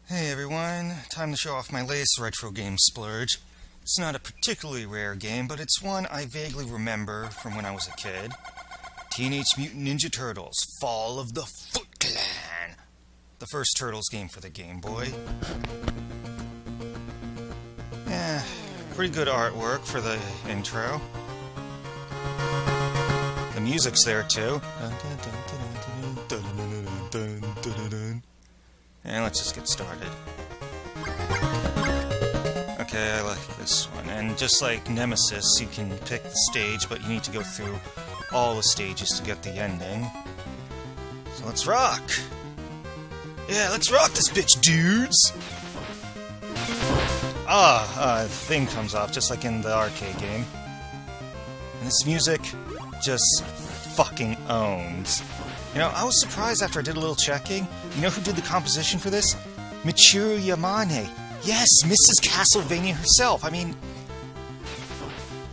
Hey everyone, time to show off my latest retro game splurge. It's not a particularly rare game, but it's one I vaguely remember from when I was a kid. Teenage Mutant Ninja Turtles, Fall of the Foot Clan. The first Turtles game for the Game Boy. Yeah, pretty good artwork for the intro. The music's there too. And let's just get started. Okay, I like this one. And just like Nemesis, you can pick the stage, but you need to go through all the stages to get the ending. So let's rock! Yeah, let's rock this bitch, dudes! The thing comes off, just like in the arcade game. And this music just fucking owns. You know, I was surprised after I did a little checking. You know who did the composition for this? Michiru Yamane. Yes, Mrs. Castlevania herself. I mean,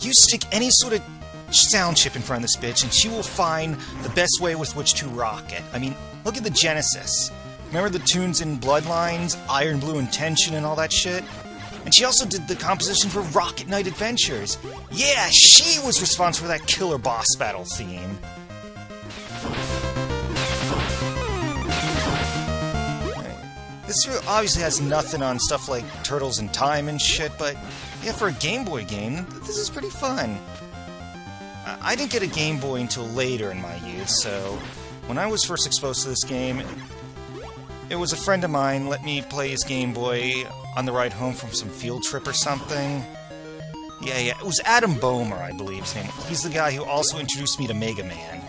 you stick any sort of sound chip in front of this bitch, and she will find the best way with which to rock it. I mean, look at the Genesis. Remember the tunes in Bloodlines, Iron Blue Intention, and all that shit? And she also did the composition for Rocket Knight Adventures. Yeah, she was responsible for that killer boss battle theme. This obviously has nothing on stuff like Turtles in Time and shit, but yeah, for a Game Boy game, this is pretty fun. I didn't get a Game Boy until later in my youth, so when I was first exposed to this game, it was a friend of mine let me play his Game Boy on the ride home from some field trip or something. Yeah, it was Adam Boehmer, I believe his name. He's the guy who also introduced me to Mega Man.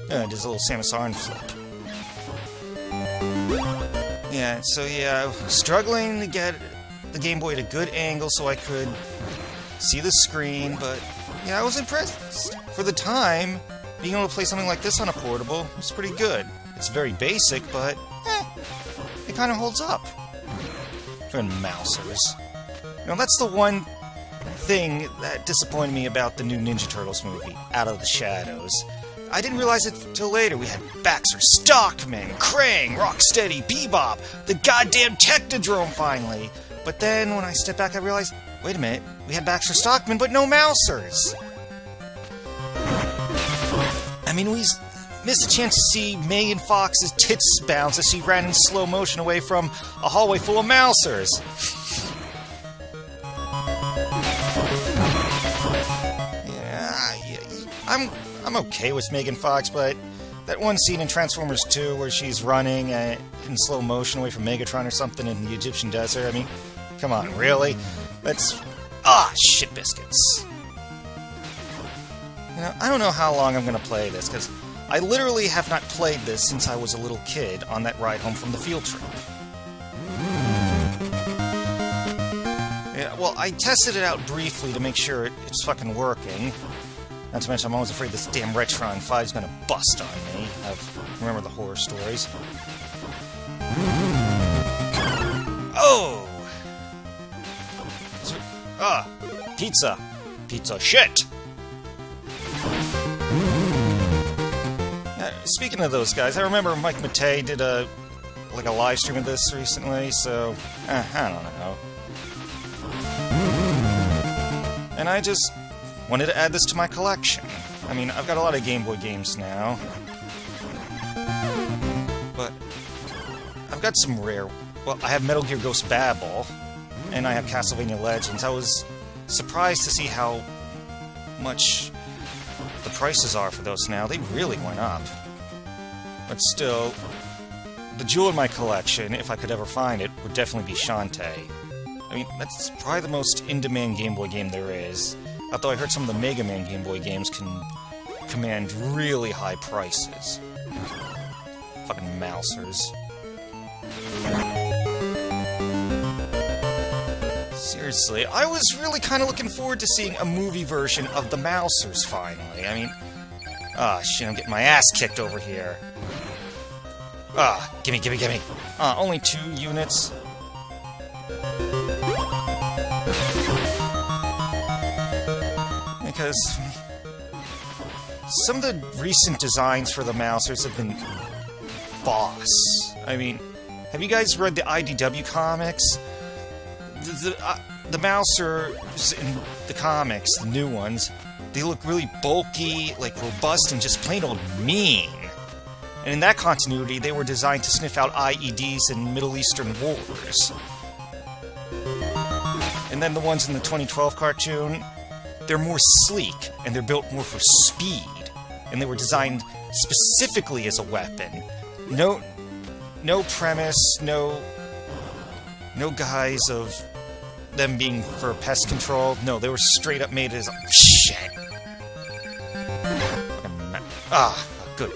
Does a little Samus Aran flip. Yeah, so yeah, struggling to get the Game Boy at a good angle so I could see the screen, but yeah, I was impressed. For the time, being able to play something like this on a portable was pretty good. It's very basic, but it kind of holds up. For mousers. You know, that's the one thing that disappointed me about the new Ninja Turtles movie, Out of the Shadows. I didn't realize it till later. We had Baxter Stockman, Krang, Rocksteady, Bebop, the goddamn Technodrome finally. But then when I stepped back, I realized, wait a minute, we had Baxter Stockman, but no Mousers. I mean, we missed a chance to see Megan Fox's tits bounce as she ran in slow motion away from a hallway full of Mousers. I'm okay with Megan Fox, but that one scene in Transformers 2 where she's running in slow motion away from Megatron or something in the Egyptian desert, I mean, come on, really? That's... shit biscuits. You know, I don't know how long I'm gonna play this, because I literally have not played this since I was a little kid on that ride home from the field trip. Yeah, well, I tested it out briefly to make sure it's fucking working. Not to mention, I'm always afraid this damn Retron 5 is gonna bust on me. I remember the horror stories. Oh! Pizza. Pizza shit! Speaking of those guys, I remember Mike Matei did a live stream of this recently, so I don't know. And I just wanted to add this to my collection. I mean, I've got a lot of Game Boy games now, but I've got some rare... Well, I have Metal Gear Ghost Babel, and I have Castlevania Legends. I was surprised to see how much the prices are for those now. They really went up. But still, the jewel in my collection, if I could ever find it, would definitely be Shantae. I mean, that's probably the most in-demand Game Boy game there is. Although I heard some of the Mega Man Game Boy games can command really high prices. Fucking mousers. Seriously, I was really kind of looking forward to seeing a movie version of the Mousers finally. I mean... shit, I'm getting my ass kicked over here. Gimme. Only 2 units. Because some of the recent designs for the Mousers have been boss. I mean, Have you guys read the IDW comics? The Mousers in the comics, the new ones, they look really bulky, like robust, and just plain old mean. And in that continuity, they were designed to sniff out IEDs in Middle Eastern wars. And then the ones in the 2012 cartoon, they're more sleek, and they're built more for speed. And they were designed specifically as a weapon. No premise, no guise of them being for pest control. No, they were straight up made as... Shit! Ah, good.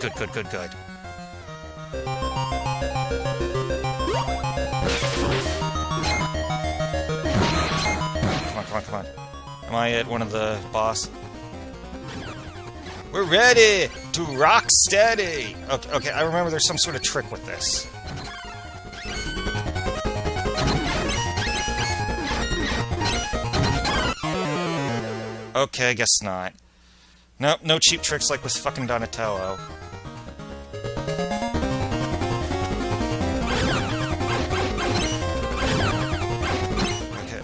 Come on. Am I at one of the boss? We're ready to rock steady! Okay, I remember there's some sort of trick with this. Okay, I guess not. Nope, no cheap tricks like with fucking Donatello.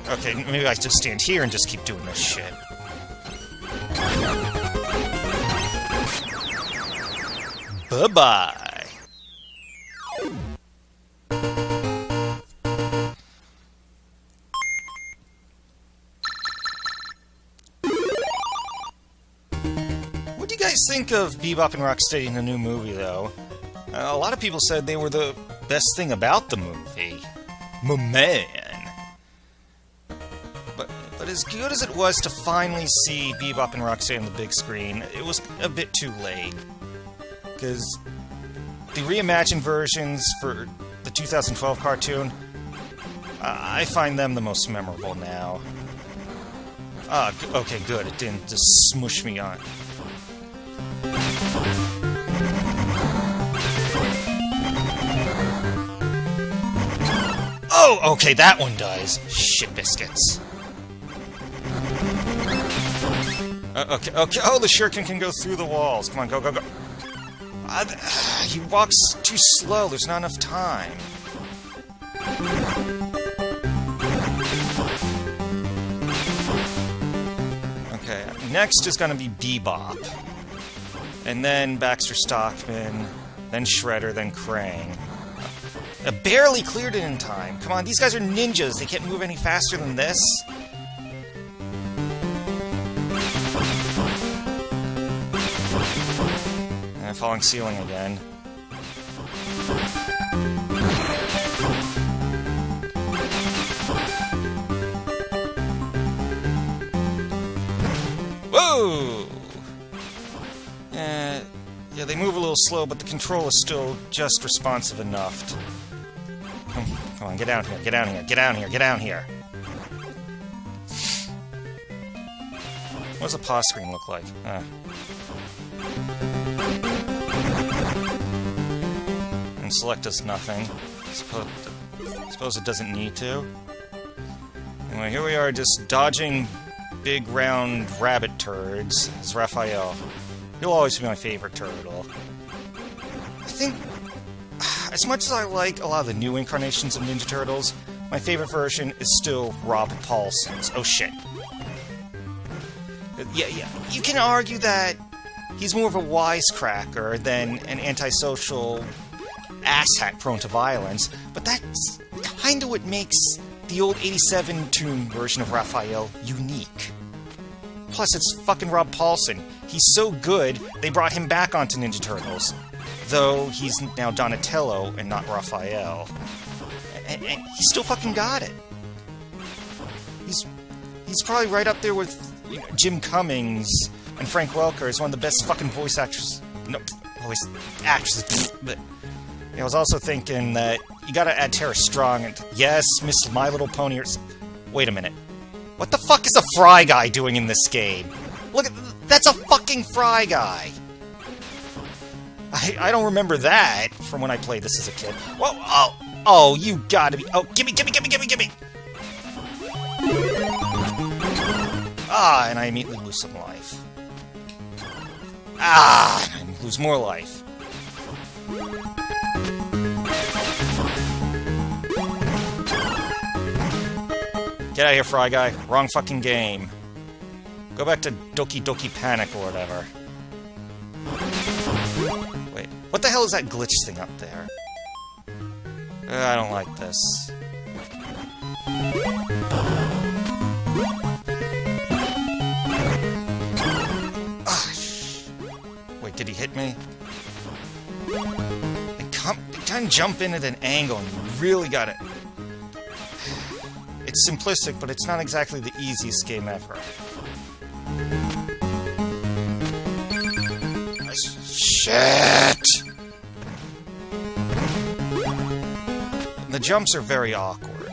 Okay, maybe I just stand here and just keep doing this shit. Bye-bye. What do you guys think of Bebop and Rocksteady in the new movie, though? A lot of people said they were the best thing about the movie. My man. But as good as it was to finally see Bebop and Rocksteady on the big screen, it was a bit too late. Because the reimagined versions for the 2012 cartoon, I find them the most memorable now. Okay, good. It didn't just smush me on. Oh, okay, that one does. Shit biscuits. Okay. Oh, the shuriken can go through the walls. Come on, go. He walks too slow. There's not enough time. Okay, next is gonna be Bebop. And then Baxter Stockman, then Shredder, then Krang. I barely cleared it in time. Come on, these guys are ninjas. They can't move any faster than this. Falling ceiling again. Whoa! Yeah, they move a little slow, but the control is still just responsive enough. Come on, get down here. What does a pause screen look like? And select does nothing. Suppose it doesn't need to. Anyway, here we are just dodging big round rabbit turds. It's Raphael. He'll always be my favorite turtle. I think, as much as I like a lot of the new incarnations of Ninja Turtles, my favorite version is still Rob Paulson's. Oh shit. Yeah, you can argue that he's more of a wisecracker than an antisocial asshat prone to violence, but that's kind of what makes the old 87 tune version of Raphael unique. Plus, it's fucking Rob Paulson. He's so good, they brought him back onto Ninja Turtles. Though he's now Donatello and not Raphael. And he still fucking got it. He's probably right up there with Jim Cummings and Frank Welker as one of the best fucking voice actresses. No, voice actresses. But I was also thinking that you gotta add Tara Strong and yes, Miss My Little Pony. Wait a minute. What the fuck is a Fry Guy doing in this game? Look, that's a fucking Fry Guy. I don't remember that from when I played this as a kid. Whoa, oh, you gotta be. Oh, gimme. Ah, and I immediately lose some life. Ah, and I lose more life. Get out of here, Fry Guy. Wrong fucking game. Go back to Doki Doki Panic or whatever. Wait, what the hell is that glitch thing up there? I don't like this. Wait, did he hit me? They kind of jump in at an angle and you really got it. It's simplistic, but it's not exactly the easiest game ever. Shit! The jumps are very awkward.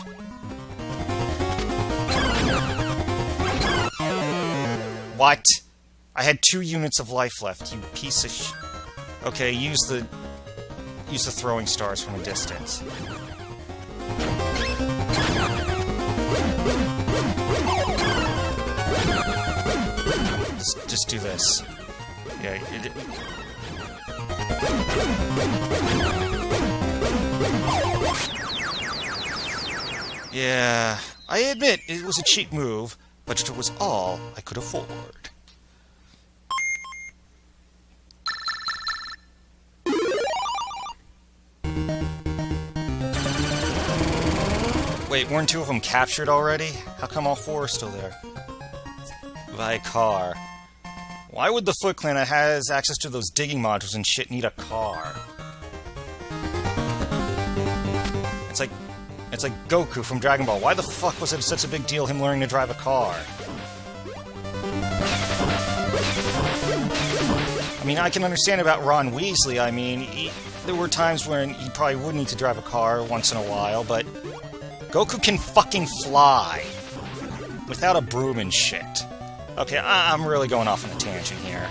What? I had 2 units of life left, you piece of sh... Okay, use the throwing stars from a distance. Just do this. Yeah, yeah, I admit it was a cheap move, but it was all I could afford. Wait, weren't 2 of them captured already? How come all 4 are still there? By a car. Why would the Foot Clan that has access to those digging modules and shit need a car? It's like Goku from Dragon Ball. Why the fuck was it such a big deal him learning to drive a car? I mean, I can understand about Ron Weasley. I mean, there were times when he probably would need to drive a car once in a while, but Goku can fucking fly without a broom and shit. Okay, I'm really going off on a tangent here.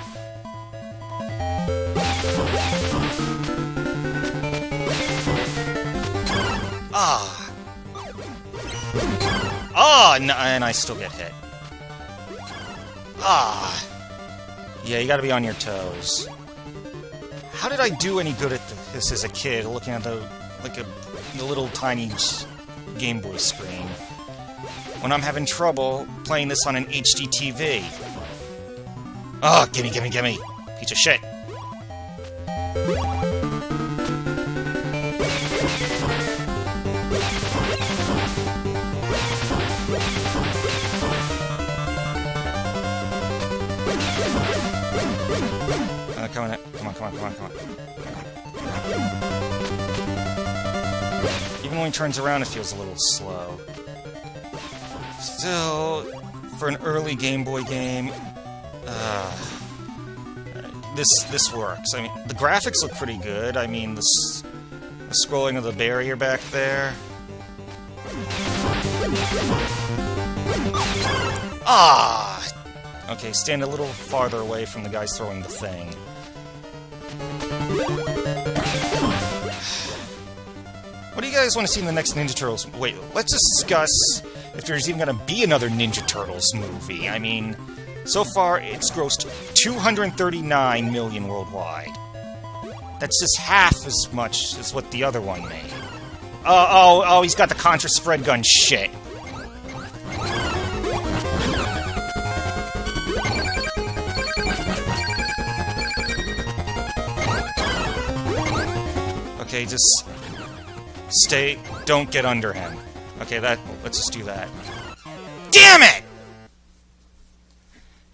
And I still get hit. Yeah, you gotta be on your toes. How did I do any good at this as a kid, looking at the little tiny Game Boy screen, when I'm having trouble playing this on an HD TV? Oh, gimme, gimme, gimme! Piece of shit! Come on. Even when he turns around, it feels a little slow. Still, for an early Game Boy game, this works. I mean, the graphics look pretty good. I mean, the scrolling of the barrier back there. Okay, stand a little farther away from the guys throwing the thing. What do you guys want to see in the next Ninja Turtles? Wait, let's discuss if there's even going to be another Ninja Turtles movie. I mean, so far it's grossed $239 million worldwide. That's just half as much as what the other one made. Oh, he's got the Contra spread gun shit. Okay, just stay, don't get under him. Okay, let's just do that. Damn it!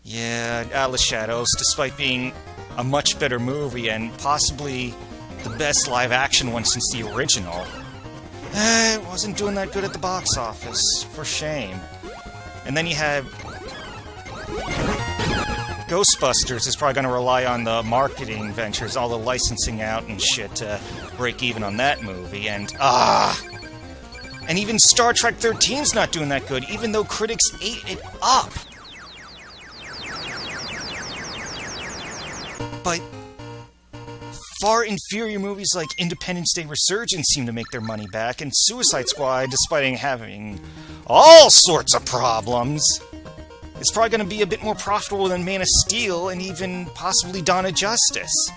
Yeah, Atlas Shadows, despite being a much better movie and possibly the best live-action one since the original, it wasn't doing that good at the box office. For shame. And then you have Ghostbusters is probably going to rely on the marketing ventures, all the licensing out and shit to break even on that movie, and even Star Trek 13's not doing that good, even though critics ate it up. But far inferior movies like Independence Day Resurgence seem to make their money back, and Suicide Squad, despite having all sorts of problems, is probably going to be a bit more profitable than Man of Steel and even possibly Dawn of Justice.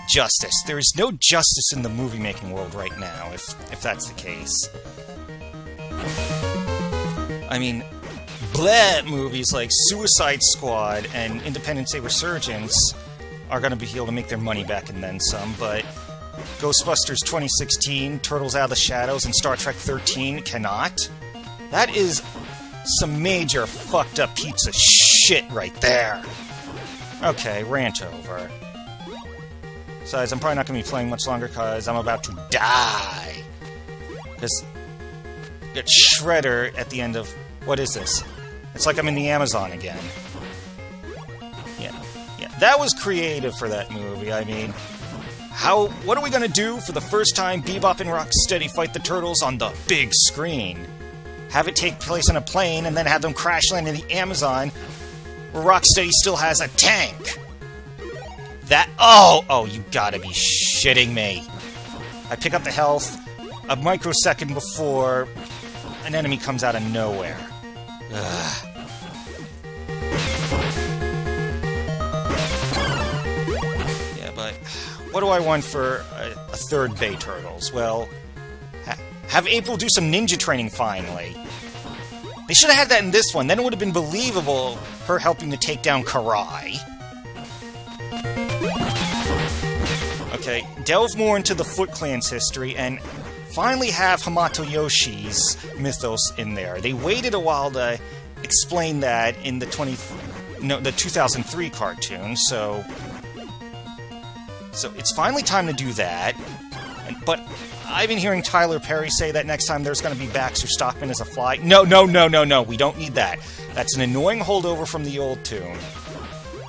Justice. There is no justice in the movie-making world right now, if that's the case. I mean, bleh movies like Suicide Squad and Independence Day Resurgence are going to be able to make their money back and then some, but Ghostbusters 2016, Turtles Out of the Shadows, and Star Trek 13 cannot. That is some major fucked up pizza shit right there. Okay, rant over. Besides, I'm probably not going to be playing much longer because I'm about to die. Because get Shredder at the end of... What is this? It's like I'm in the Amazon again. Yeah. That was creative for that movie. I mean, what are we gonna do for the first time Bebop and Rocksteady fight the Turtles on the big screen? Have it take place on a plane and then have them crash land in the Amazon where Rocksteady still has a tank? Oh, you gotta be shitting me. I pick up the health a microsecond before an enemy comes out of nowhere. Ugh. Yeah, but what do I want for a third Bay Turtles? Well, have April do some ninja training finally. They should have had that in this one. Then it would have been believable, her helping to take down Karai. Okay, delve more into the Foot Clan's history, and finally have Hamato Yoshi's mythos in there. They waited a while to explain that in the 2003 cartoon, so it's finally time to do that. But I've been hearing Tyler Perry say that next time there's going to be Baxter Stockman as a fly. No, we don't need that. That's an annoying holdover from the old tune.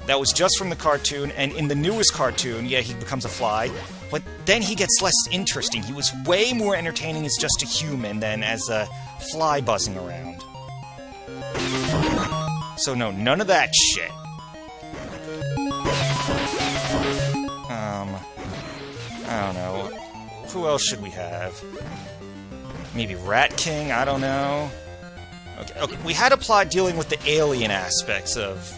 That was just from the cartoon, and in the newest cartoon, yeah, he becomes a fly, but then he gets less interesting. He was way more entertaining as just a human than as a fly buzzing around. So no, none of that shit. I don't know. Who else should we have? Maybe Rat King? I don't know. Okay, we had a plot dealing with the alien aspects of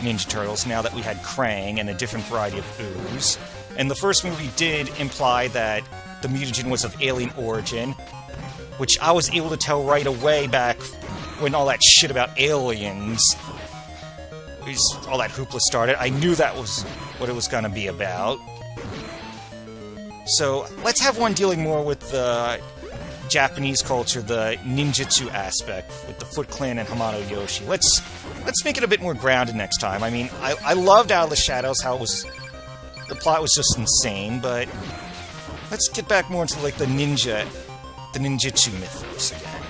Ninja Turtles now that we had Krang and a different variety of ooze. And the first movie did imply that the mutagen was of alien origin, which I was able to tell right away back when all that shit about aliens, all that hoopla started. I knew that was what it was going to be about. So let's have one dealing more with the Japanese culture, the ninjutsu aspect, with the Foot Clan and Hamato Yoshi. Let's make it a bit more grounded next time. I mean, I loved Out of the Shadows, how the plot was just insane, but let's get back more into, like, the ninjutsu mythos again.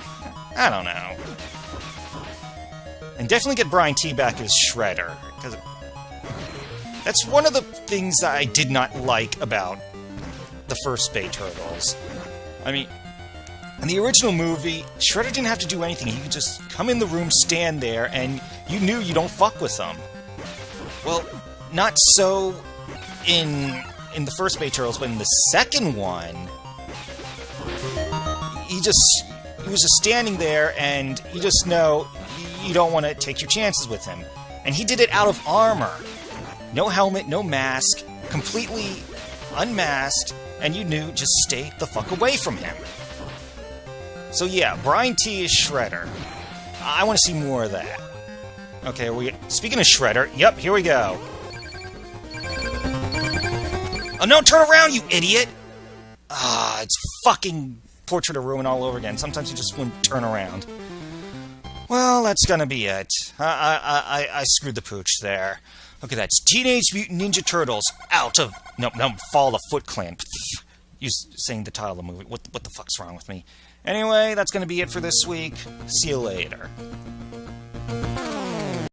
I don't know. And definitely get Brian T back as Shredder, because that's one of the things that I did not like about the first Bay Turtles. I mean, in the original movie, Shredder didn't have to do anything. He could just come in the room, stand there, and you knew you don't fuck with him. Well, not so in the first Bay Turtles, but in the second one, he was just standing there, and you just know you don't want to take your chances with him. And he did it out of armor. No helmet, no mask, completely unmasked, and you knew just stay the fuck away from him. So yeah, Brian T is Shredder. I want to see more of that. Okay, speaking of Shredder, yep, here we go. Oh no, turn around, you idiot! It's fucking Portrait of Ruin all over again. Sometimes you just wouldn't turn around. Well, that's gonna be it. I screwed the pooch there. Okay, that's Teenage Mutant Ninja Turtles out of... No, Fall of Foot Clan. You saying the title of the movie. What the fuck's wrong with me? Anyway, that's gonna be it for this week. See you later.